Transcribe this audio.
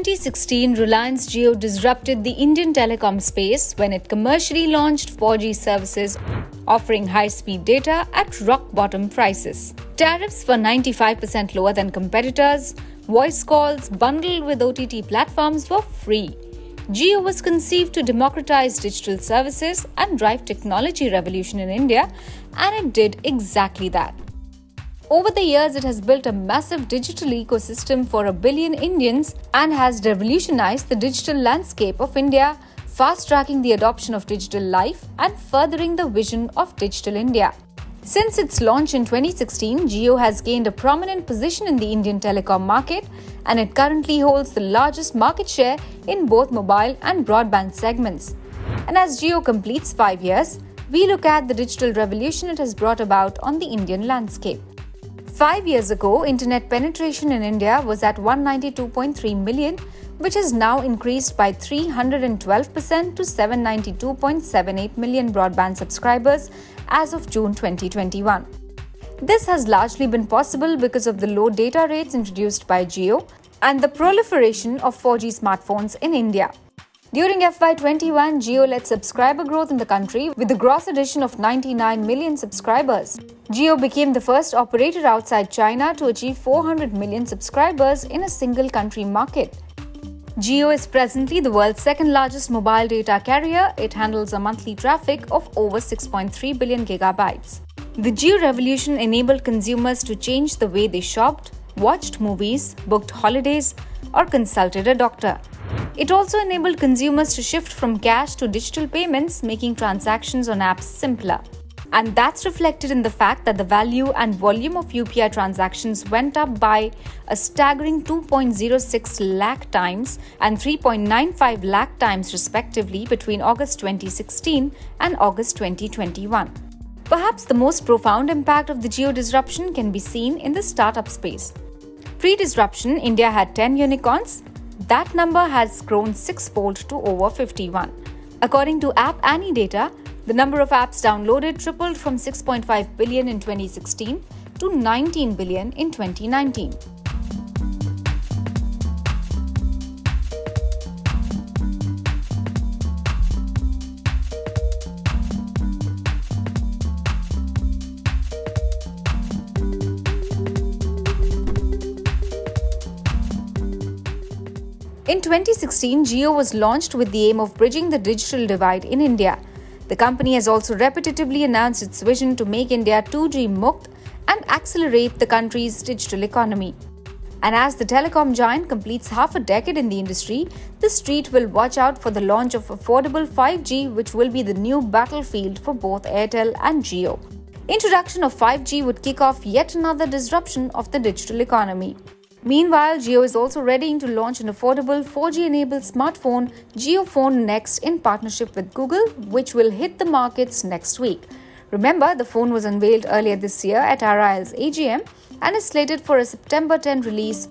2016, Reliance Jio disrupted the Indian telecom space when it commercially launched 4G services offering high-speed data at rock-bottom prices. Tariffs were 95% lower than competitors. Voice calls bundled with OTT platforms were free. Jio was conceived to democratize digital services and drive technology revolution in India, and it did exactly that. Over the years, it has built a massive digital ecosystem for 1 billion Indians and has revolutionized the digital landscape of India, fast-tracking the adoption of digital life and furthering the vision of Digital India. Since its launch in 2016, Jio has gained a prominent position in the Indian telecom market, and it currently holds the largest market share in both mobile and broadband segments. And as Jio completes 5 years, we look at the digital revolution it has brought about on the Indian landscape. 5 years ago, internet penetration in India was at 192.3 million, which has now increased by 312% to 792.78 million broadband subscribers as of June 2021. This has largely been possible because of the low data rates introduced by Jio and the proliferation of 4G smartphones in India. During FY21, Jio led subscriber growth in the country with a gross addition of 99 million subscribers. Jio became the first operator outside China to achieve 400 million subscribers in a single country market. Jio is presently the world's second largest mobile data carrier. It handles a monthly traffic of over 6.3 billion gigabytes. The Jio revolution enabled consumers to change the way they shopped, watched movies, booked holidays, or consulted a doctor. It also enabled consumers to shift from cash to digital payments, making transactions on apps simpler. And that's reflected in the fact that the value and volume of UPI transactions went up by a staggering 2.06 lakh times and 3.95 lakh times respectively between August 2016 and August 2021. Perhaps the most profound impact of the Jio disruption can be seen in the startup space. Pre-disruption, India had 10 unicorns. That number has grown six-fold to over 51. According to App Annie data, the number of apps downloaded tripled from 6.5 billion in 2016 to 19 billion in 2019. In 2016, Jio was launched with the aim of bridging the digital divide in India. The company has also repetitively announced its vision to make India 2G Mukt and accelerate the country's digital economy. And as the telecom giant completes half a decade in the industry, the street will watch out for the launch of affordable 5G, which will be the new battlefield for both Airtel and Jio. Introduction of 5G would kick off yet another disruption of the digital economy. Meanwhile, Jio is also readying to launch an affordable 4G-enabled smartphone, JioPhone Next, in partnership with Google, which will hit the markets next week. Remember, the phone was unveiled earlier this year at RIL's AGM and is slated for a September 10 release.